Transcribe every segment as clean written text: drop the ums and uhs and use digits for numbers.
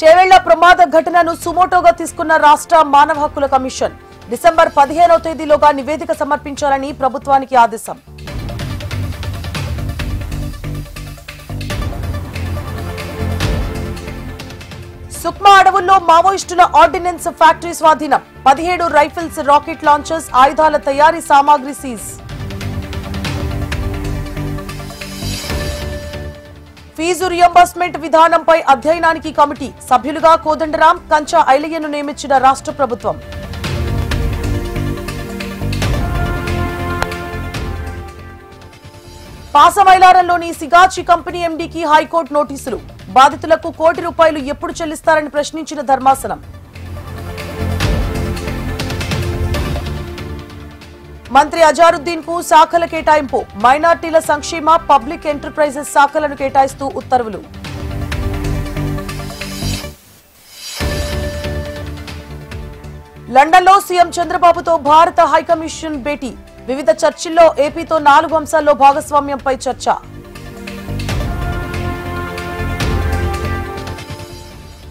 చేవెళ్ల ప్రమాద ఘటనను సుమోటోగా తీసుకున్న రాష్ట్ర మానవ హక్కుల కమిషన్ డిసెంబర్ 15వ తేదీలోగా నివేదిక సమర్పించాలని ప్రభుత్వానికి ఆదేశం. సుక్మా అడవుల్లో మావోయిస్టుల ఆర్డినెన్స్ ఫ్యాక్టరీ స్వాధీనం. 17 రైఫిల్స్, రాకెట్ లాంచర్స్, ఆయుధాల తయారీ సామాగ్రి సీజ్. ఫీజు రియంబర్స్మెంట్ విధానంపై అధ్యయనానికి కమిటీ. సభ్యులుగా కోదండరాం, కంచా ఐలయ్యను నియమించిన రాష్ట్ర ప్రభుత్వం. పాసమైలారంలోని సిగాచి కంపెనీ ఎండీకి హైకోర్టు నోటీసులు. బాధితులకు ₹1 కోటి ఎప్పుడు చెల్లిస్తారని ప్రశ్నించిన ధర్మాసనం. మంత్రి అజారుద్దీన్ కు శాఖల కేటాయింపు. మైనార్టీల సంక్షేమ, పబ్లిక్ ఎంటర్ప్రైజెస్ శాఖలను కేటాయిస్తూ ఉత్తర్వులు. లండన్లో సీఎం చంద్రబాబుతో భారత హైకమిషన్ భేటీ. వివిధ చర్చల్లో ఏపీతో 4 అంశాల్లో భాగస్వామ్యంపై చర్చ.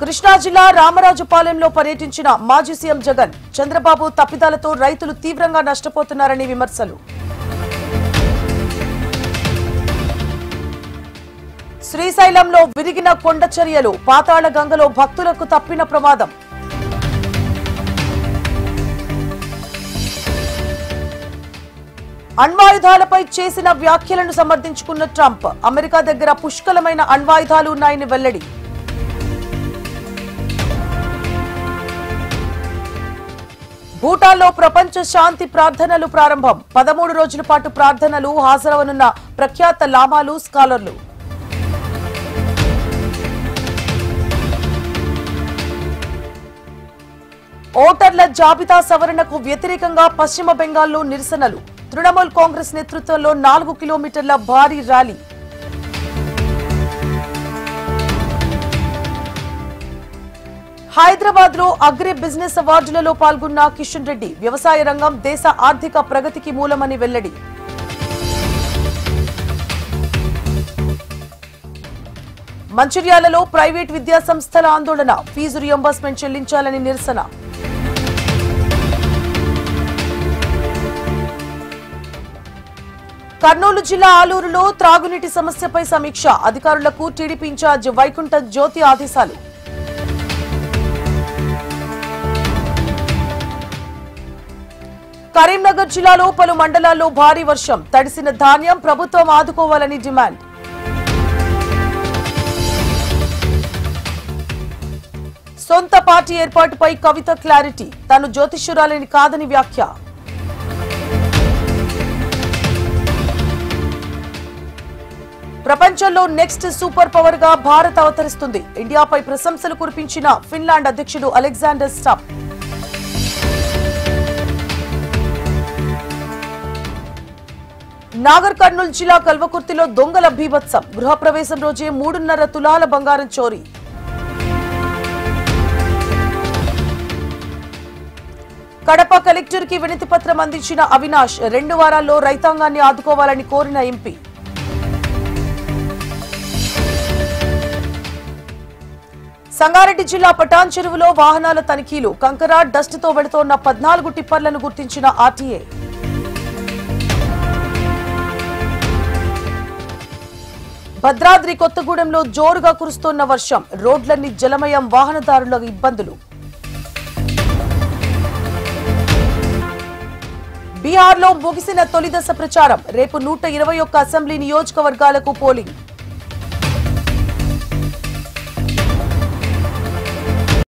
కృష్ణా జిల్లా రామరాజుపాలెంలో పర్యటించిన మాజీ సీఎం జగన్. చంద్రబాబు తప్పిదాలతో రైతులు తీవ్రంగా నష్టపోతున్నారని విమర్శలు. శ్రీశైలంలో విరిగిన కొండ చర్యలు. పాతాళ గంగలో భక్తులకు తప్పిన ప్రమాదం. అణ్వాయుధాలపై చేసిన వ్యాఖ్యలను సమర్థించుకున్న ట్రంప్. అమెరికా దగ్గర పుష్కలమైన అణ్వాయుధాలు ఉన్నాయని వెల్లడి. భూటాన్లో ప్రపంచ శాంతి ప్రార్థనలు ప్రారంభం. 13 రోజుల పాటు ప్రార్థనలు హాజరవనున్న ప్రఖ్యాత లామాలు, స్కాలర్లు. ఓటర్ల జాబితా సవరణకు వ్యతిరేకంగా పశ్చిమ బెంగాల్లో నిరసనలు. తృణమూల్ కాంగ్రెస్ నేతృత్వంలో 4 కిలోమీటర్ల భారీ ర్యాలీ. హైదరాబాద్ లో అగ్రి బిజినెస్ అవార్డులలో పాల్గొన్న కిషన్ రెడ్డి. వ్యవసాయ రంగం దేశ ఆర్థిక ప్రగతికి మూలమని వెల్లడి. మంచిర్యాలలో ప్రైవేట్ విద్యా సంస్థల ఆందోళన. ఫీజు రియంబర్స్మెంట్ చెల్లించాలని నిరసన. కర్నూలు జిల్లా ఆలూరులో త్రాగునీటి సమస్యపై సమీక్ష. అధికారులకు టీడీపీ ఇన్ఛార్జ్ వైకుంఠ జ్యోతి ఆదేశాలు. కరీంనగర్ జిల్లాలో పలు మండలాల్లో భారీ వర్షం. తడిసిన ధాన్యం ప్రభుత్వం ఆదుకోవాలని డిమాండ్. సొంత పార్టీ ఏర్పాటుపై కవిత క్లారిటీ. తాను జ్యోతిష్యురాలని కాదని వ్యాఖ్య. ప్రపంచంలో నెక్స్ట్ సూపర్ పవర్ గా భారత్ అవతరిస్తుంది. ఇండియాపై ప్రశంసలు కురిపించిన ఫిన్లాండ్ అధ్యక్షుడు అలెగ్జాండర్ స్టబ్. నాగర్ కర్నూలు జిల్లా కల్వకుర్తిలో దొంగల బీభత్సం. గృహప్రవేశం రోజే 3.5 తులాల బంగారం చోరీ. కడప కలెక్టర్ కి వినతి పత్రం అందించిన అవినాష్. 2 వారాల్లో రైతాంగాన్ని ఆదుకోవాలని కోరిన ఎంపీ. సంగారెడ్డి జిల్లా పటాన్ చెరువులో వాహనాల తనిఖీలు. కంకర, డస్ట్ తో వెళుతోన్న 14 టిప్పర్లను గుర్తించిన ఆర్టీఏ. భద్రాద్రి కొత్తగూడెంలో జోరుగా కురుస్తోన్న వర్షం. రోడ్లన్నీ జలమయం, వాహనదారుల ఇబ్బందులు. బీహార్లో ముగిసిన తొలి దశ ప్రచారం. రేపు 121 అసెంబ్లీ నియోజకవర్గాలకు పోలింగ్.